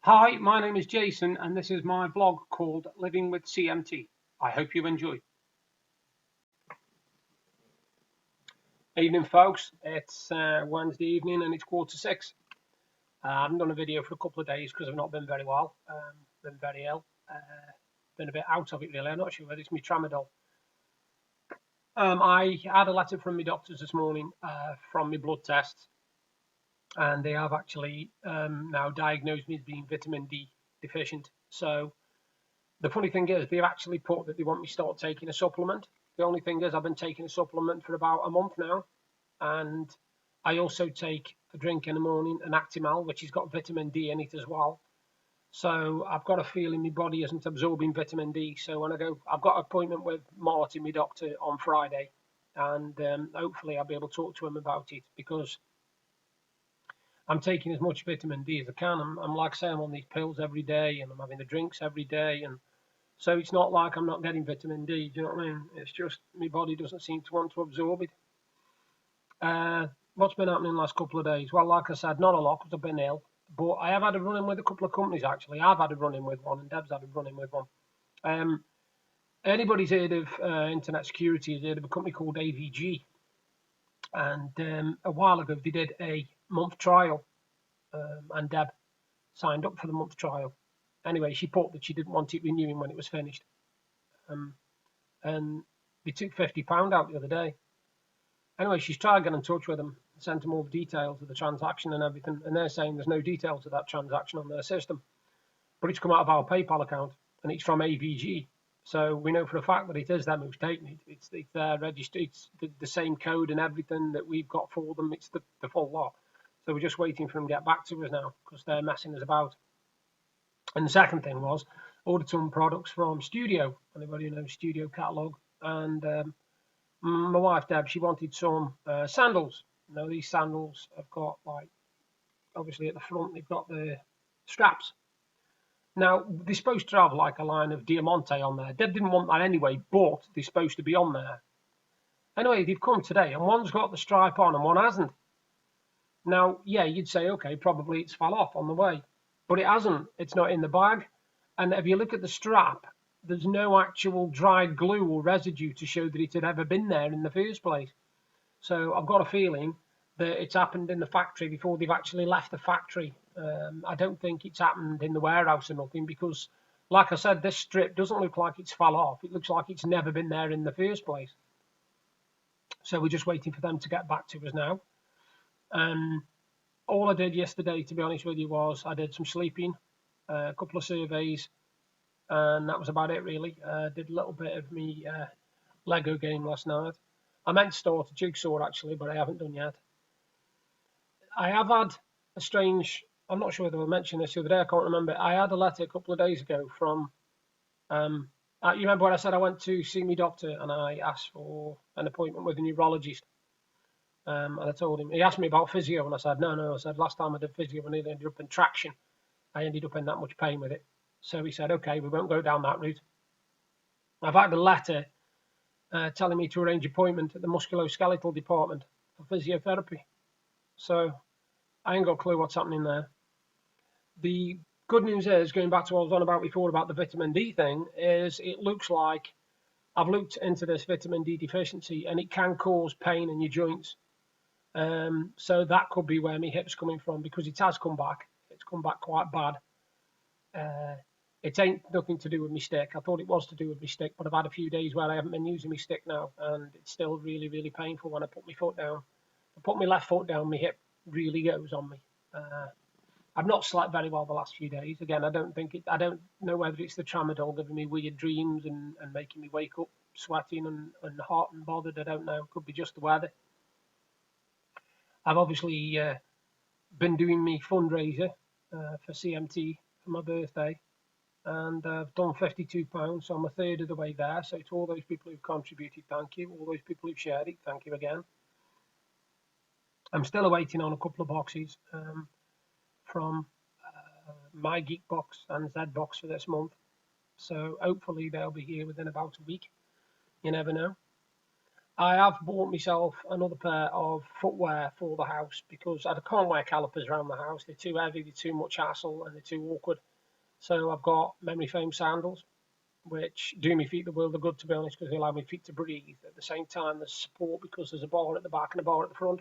Hi, my name is Jason, and this is my blog called Living with CMT. I hope you enjoy. Evening, folks. It's Wednesday evening, and it's 5:45. I haven't done a video for a couple of days because I've not been very well. Been very ill. Been a bit out of it, really. I'm not sure whether it's my tramadol. I had a letter from my doctors this morning from my blood tests, and they have actually now diagnosed me as being vitamin D deficient. So the funny thing is, they've actually put that they want me to start taking a supplement. The only thing is, I've been taking a supplement for about a month now, and I also take a drink in the morning, an Actimal, which has got vitamin D in it as well. So I've got a feeling my body isn't absorbing vitamin D. So when I go, I've got an appointment with Martin, my doctor, on Friday, and hopefully I'll be able to talk to him about it because I'm taking as much vitamin D as I can. I'm like I say, I'm on these pills every day, and I'm having the drinks every day, and so it's not like I'm not getting vitamin D. Do you know what I mean? It's just my body doesn't seem to want to absorb it. What's been happening the last couple of days? Well, like I said, not a lot because I've been ill, but I have had a run-in with a couple of companies actually. I've had a run-in with one, and Deb's had a run-in with one. Um, Anybody's heard of internet security has heard of a company called AVG, and a while ago they did a month trial, and Deb signed up for the month trial. Anyway, she put that she didn't want it renewing when it was finished. And they took £50 out the other day. Anyway, she's tried to get in touch with them, sent them all the details of the transaction and everything, and they're saying there's no details of that transaction on their system. But it's come out of our PayPal account, and it's from AVG. So we know for a fact that it is them who's taken it. It's their register, it's the same code and everything that we've got for them. It's the full lot. So we're just waiting for them to get back to us now because they're messing us about. And the second thing was ordered some products from Studio. Anybody who knows Studio catalogue? And my wife Deb, she wanted some sandals. You know, these sandals have got, like, obviously at the front they've got the straps. Now they're supposed to have like a line of Diamante on there. Deb didn't want that anyway, but they're supposed to be on there. Anyway, they've come today, and one's got the stripe on and one hasn't. Now, yeah, you'd say, okay, probably it's fell off on the way, but it hasn't. It's not in the bag. And if you look at the strap, there's no actual dried glue or residue to show that it had ever been there in the first place. So I've got a feeling that it's happened in the factory before they've actually left the factory. I don't think it's happened in the warehouse or nothing because, like I said, this strip doesn't look like it's fell off. It looks like it's never been there in the first place. So we're just waiting for them to get back to us now. All I did yesterday, to be honest with you, was I did some sleeping, a couple of surveys, and that was about it really. Did a little bit of me Lego game last night. I meant to start a jigsaw actually, but I haven't done yet. I have had a strange, I'm not sure whether I mentioned this the other day, I can't remember. I had a letter a couple of days ago from, you remember when I said I went to see my doctor and I asked for an appointment with a neurologist? And I told him, he asked me about physio, and I said, no. I said, last time I did physio, I nearly ended up in traction. I ended up in that much pain with it. So he said, okay, we won't go down that route. I've had a letter telling me to arrange an appointment at the musculoskeletal department for physiotherapy. So I ain't got a clue what's happening there. The good news is, going back to what I was on about before about the vitamin D thing, is it looks like I've looked into this vitamin D deficiency and it can cause pain in your joints. So that could be where my hip's coming from because it has come back. It's come back quite bad. It ain't nothing to do with my stick. I thought it was to do with my stick, but I've had a few days where I haven't been using my stick now, and it's still really, really painful when I put my foot down. If I put my left foot down, my hip really goes on me. I've not slept very well the last few days. Again, I don't know whether it's the tramadol giving me weird dreams and making me wake up sweating and hot and bothered. I don't know. Could be just the weather. I've obviously been doing my fundraiser for CMT for my birthday, and I've done £52, so I'm a third of the way there. So to all those people who've contributed, thank you. All those people who've shared it, thank you again. I'm still awaiting on a couple of boxes from my Geek box and Z box for this month. So hopefully they'll be here within about a week. You never know. I have bought myself another pair of footwear for the house because I can't wear calipers around the house. They're too heavy, they're too much hassle, and they're too awkward. So I've got memory foam sandals, which do my feet the world of good, to be honest, because they allow my feet to breathe. At the same time, there's support because there's a bar at the back and a bar at the front.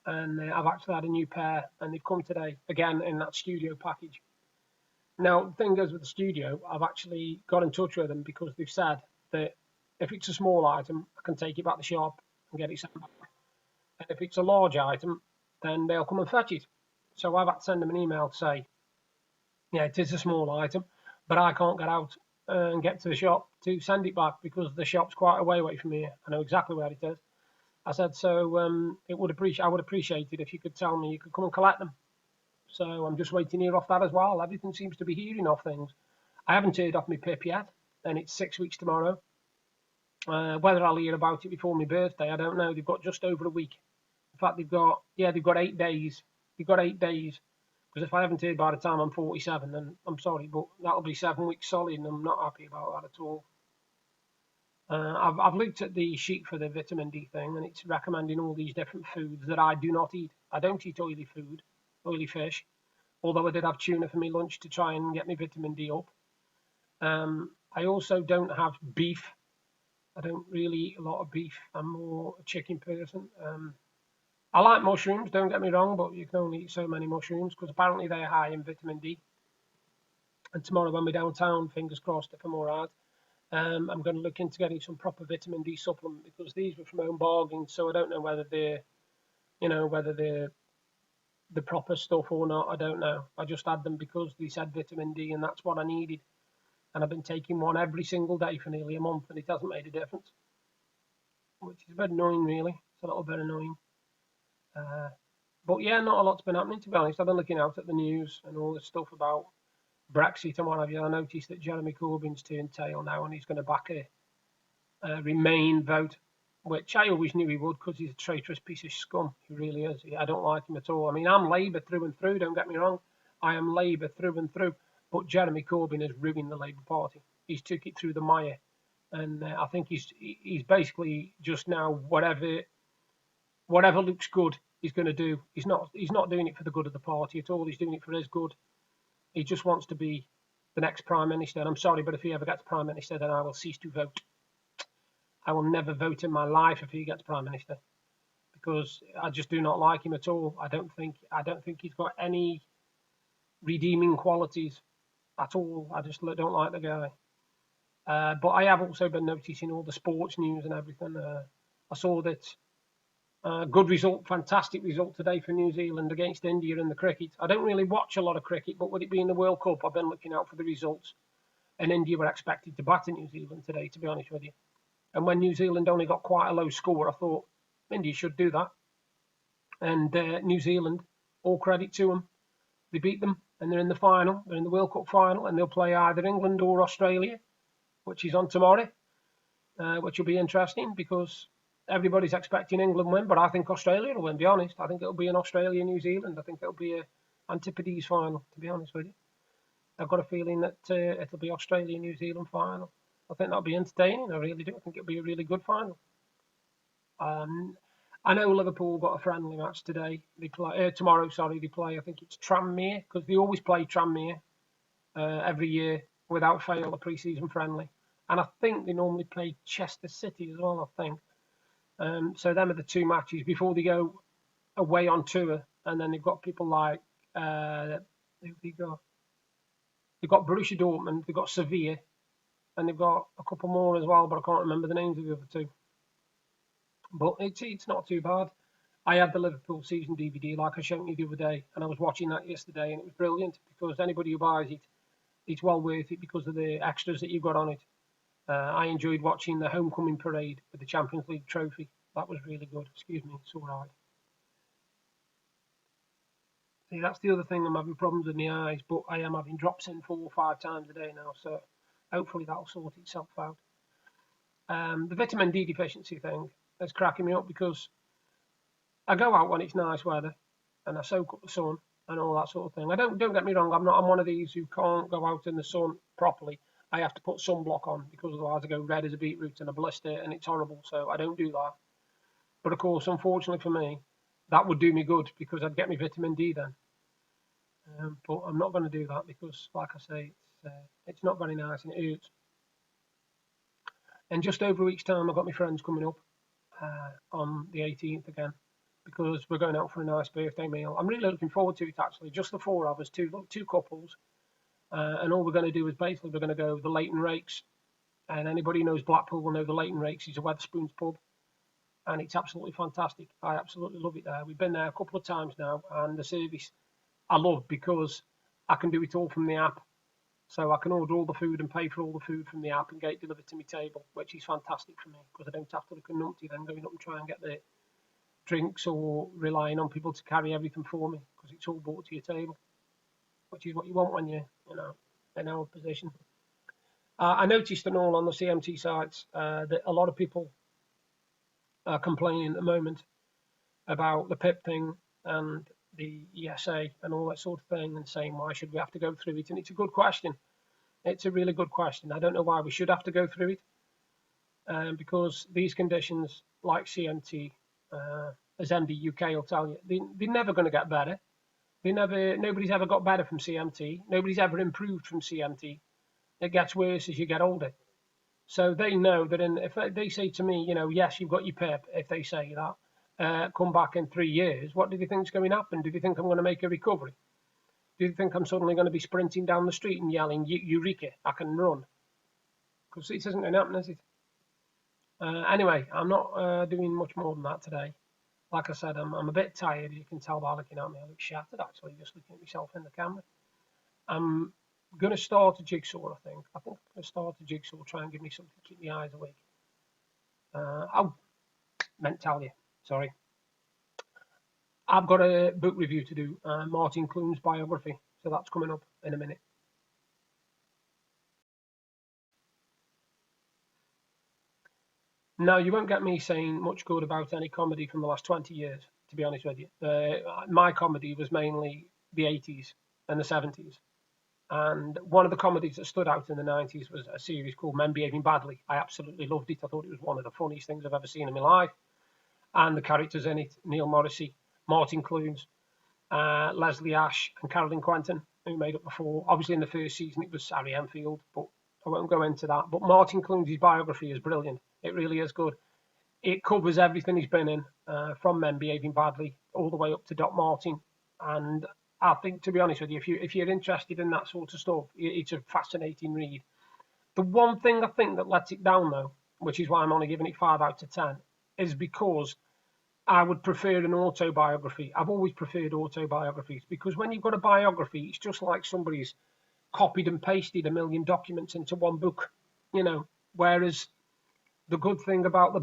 And I've actually had a new pair, and they've come today, again, in that studio package. Now, the thing is with the studio, I've actually got in touch with them because they've said that if it's a small item, I can take it back to the shop and get it sent back. And if it's a large item, then they'll come and fetch it. So I've had to send them an email to say, yeah, it is a small item, but I can't get out and get to the shop to send it back because the shop's quite a way away from here. I know exactly where it is. I said, so I would appreciate it if you could tell me you could come and collect them. So I'm just waiting here off that as well. Everything seems to be hearing off things. I haven't heard off my PIP yet, and it's 6 weeks tomorrow. Whether I'll hear about it before my birthday, I don't know. They've got just over a week. In fact, they've got 8 days. They've got 8 days. Because if I haven't heard by the time I'm 47, then I'm sorry, but that'll be 7 weeks solid, and I'm not happy about that at all. I've looked at the sheet for the vitamin D thing, and it's recommending all these different foods that I do not eat. I don't eat oily food, oily fish, although I did have tuna for my lunch to try and get my vitamin D up. I also don't have beef. I don't really eat a lot of beef. I'm more a chicken person. I like mushrooms, don't get me wrong, but you can only eat so many mushrooms because apparently they're high in vitamin D. And tomorrow when we're downtown, fingers crossed if I'm all right, I'm going to look into getting some proper vitamin D supplement because these were from Home Bargains, so I don't know whether they're the proper stuff or not. I don't know. I just had them because they said vitamin D, and that's what I needed. And I've been taking one every single day for nearly a month, and it hasn't made a difference, which is a bit annoying, really. It's a little bit annoying. But yeah, not a lot's been happening, to be honest. I've been looking out at the news and all this stuff about Brexit and what have you. I noticed that Jeremy Corbyn's turned tail now, and he's going to back a Remain vote, which I always knew he would because he's a traitorous piece of scum. He really is. I don't like him at all. I mean, I'm Labour through and through, don't get me wrong. I am Labour through and through. But Jeremy Corbyn has ruined the Labour Party. He's took it through the mire. And I think he's basically just now whatever looks good he's going to do. He's not doing it for the good of the party at all. He's doing it for his good. He just wants to be the next Prime Minister. And I'm sorry, but if he ever gets Prime Minister, then I will cease to vote. I will never vote in my life if he gets Prime Minister because I just do not like him at all. I don't think he's got any redeeming qualities at all. I just don't like the guy. But I have also been noticing all the sports news and everything. I saw that good result, fantastic result today for New Zealand against India in the cricket. I don't really watch a lot of cricket, but with it being the World Cup, I've been looking out for the results. And India were expected to batter New Zealand today, to be honest with you. And when New Zealand only got quite a low score, I thought India should do that. And New Zealand, all credit to them, they beat them and they're in the final. They're in the World Cup final, and they'll play either England or Australia, which is on tomorrow, which will be interesting because everybody's expecting England win, but I think Australia will win, to be honest. I think it'll be an Australia-New Zealand. I think it'll be a Antipodes final, to be honest with you. I've got a feeling that it'll be Australia-New Zealand final. I think that'll be entertaining. I really do. I think it'll be a really good final. I know Liverpool got a friendly match today. They play tomorrow. Sorry, they play. I think it's Tranmere because they always play Tranmere every year without fail, a pre-season friendly. And I think they normally play Chester City as well. I think. So them are the two matches before they go away on tour, and then they've got people like who they got. They've got Borussia Dortmund, they've got Sevilla, and they've got a couple more as well, but I can't remember the names of the other two. But it's not too bad. I had the Liverpool season DVD, like I showed you the other day, and I was watching that yesterday, and it was brilliant because anybody who buys it, it's well worth it because of the extras that you've got on it. I enjoyed watching the homecoming parade with the Champions League trophy. That was really good. Excuse me, it's all right. See, that's the other thing. I'm having problems with my eyes, but I am having drops in 4 or 5 times a day now, so hopefully that'll sort itself out. The vitamin D deficiency thing is cracking me up because I go out when it's nice weather and I soak up the sun and all that sort of thing. Don't get me wrong. I'm one of these who can't go out in the sun properly. I have to put sunblock on because otherwise I go red as a beetroot and a blister and it's horrible. So I don't do that. But of course, unfortunately for me, that would do me good because I'd get me vitamin D then. But I'm not going to do that because, like I say, it's not very nice and it hurts. And just over a week's time, I've got my friends coming up on the 18th again because we're going out for a nice birthday meal. I'm really looking forward to it actually. Just the four of us, two couples, and all we're going to do is basically we're going to go the Leighton Rakes. And anybody who knows Blackpool will know the Leighton Rakes is a Wetherspoons pub, and it's absolutely fantastic. I absolutely love it there. We've been there a couple of times now, and the service I love because I can do it all from the app. So I can order all the food and pay for all the food from the app and get it delivered to my table, which is fantastic for me because I don't have to look a numpty then going up and try and get the drinks or relying on people to carry everything for me because it's all brought to your table, which is what you want when you're in our position. I noticed and all on the CMT sites that a lot of people are complaining at the moment about the PIP thing and the ESA and all that sort of thing and saying why should we have to go through it, and it's a good question. It's a really good question. I don't know why we should have to go through it, because these conditions like CMT, as MD UK will tell you, they're never going to get better. Nobody's ever got better from CMT. Nobody's ever improved from CMT. It gets worse as you get older. So they know that if they say to me, yes, you've got your PIP, if they say that, come back in 3 years, what do they think is going to happen? Do they think I'm going to make a recovery? Do you think I'm suddenly going to be sprinting down the street and yelling, Eureka, I can run? Because it isn't going to happen, is it? Anyway, I'm not doing much more than that today. Like I said, I'm a bit tired. You can tell by looking at me. I look shattered, actually, just looking at myself in the camera. I'm going to start a jigsaw, I think. I think I'm going to start a jigsaw, try and give me something to keep my eyes awake. Meant to tell you, sorry. I've got a book review to do, Martin Clunes' biography. So that's coming up in a minute. No, you won't get me saying much good about any comedy from the last 20 years, to be honest with you. My comedy was mainly the 80s and the 70s. And one of the comedies that stood out in the 90s was a series called Men Behaving Badly. I absolutely loved it. I thought it was one of the funniest things I've ever seen in my life. And the characters in it, Neil Morrissey, Martin Clunes, Leslie Ash, and Carolyn Quentin, who made up the four. Obviously, in the first season, it was Harry Enfield, but I won't go into that. But Martin Clunes' biography is brilliant. It really is good. It covers everything he's been in, from Men Behaving Badly all the way up to Doc Martin. And I think, to be honest with you, if you're interested in that sort of stuff, it's a fascinating read. The one thing I think that lets it down, though, which is why I'm only giving it 5 out of 10, is because I would prefer an autobiography. I've always preferred autobiographies because when you've got a biography, it's just like somebody's copied and pasted a million documents into one book, Whereas the good thing about a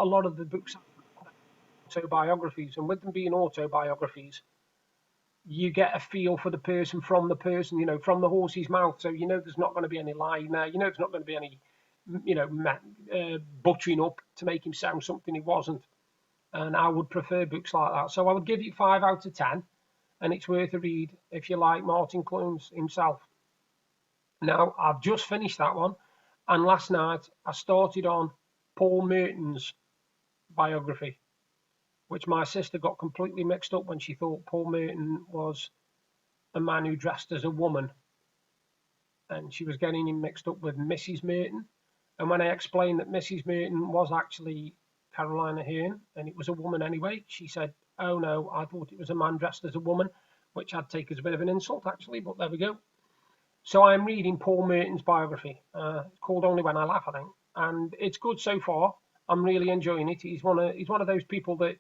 lot of the books are autobiographies, and with them being autobiographies, you get a feel for the person from the person, from the horse's mouth. So there's not going to be any lying there. There's not going to be any, buttering up to make him sound something he wasn't. And I would prefer books like that. So I would give it 5 out of 10, and it's worth a read if you like Martin Clunes himself. Now, I've just finished that one, and last night I started on Paul Merton's biography, which my sister got completely mixed up when she thought Paul Merton was a man who dressed as a woman, and she was getting him mixed up with Mrs. Merton. And when I explained that Mrs. Merton was actually Carolina Hearn, and it was a woman anyway, she said, oh no, I thought it was a man dressed as a woman, which I'd take as a bit of an insult actually, but there we go. So I'm reading Paul Merton's biography. It's called Only When I Laugh, I think, and it's good so far. I'm really enjoying it. He's one of those people that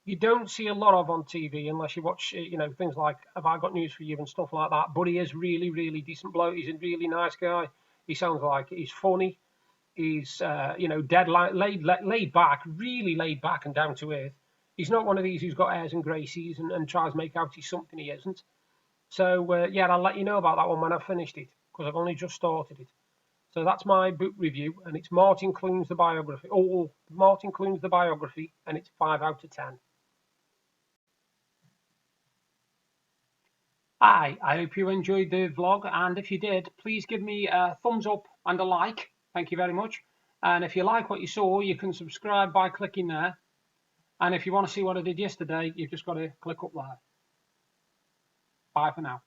you don't see a lot of on TV unless you watch, things like Have I Got News for You and stuff like that. But he is really, really decent bloke. He's a really nice guy. He sounds like he's funny. He's, dead laid back, really laid back and down to earth. He's not one of these who's got airs and graces and tries to make out he's something he isn't. So, I'll let you know about that one when I've finished it, because I've only just started it. So that's my book review, and it's Martin Clunes, the biography. Martin Clunes, the biography, and it's 5 out of 10. I hope you enjoyed the vlog, and if you did, please give me a thumbs up and a like. Thank you very much. And if you like what you saw, you can subscribe by clicking there. And if you want to see what I did yesterday, you've just got to click up there. Bye for now.